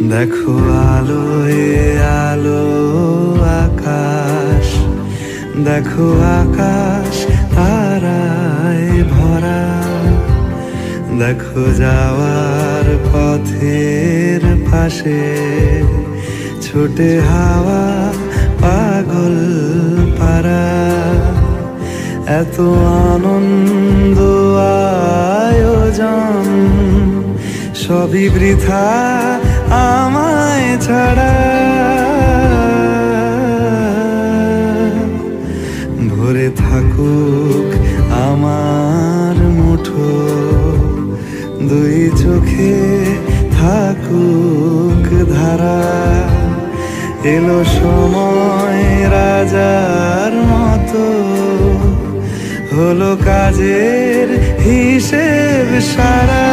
দেখো আলোয় আলো আকাশ, দেখো আকাশ তারায় ভরা। দেখো যাওয়ার পথের পাশে ছোটে হাওয়া পাগল পারা। এত আনন্দ আয়োজন সবই বৃথা আমায় ছাড়া। ভরে থাকুক আমার মুঠো, দুই চোখে থাকুক ধারা। এলো সময় রাজার মতো, হলো কাজের হিসেব সারা।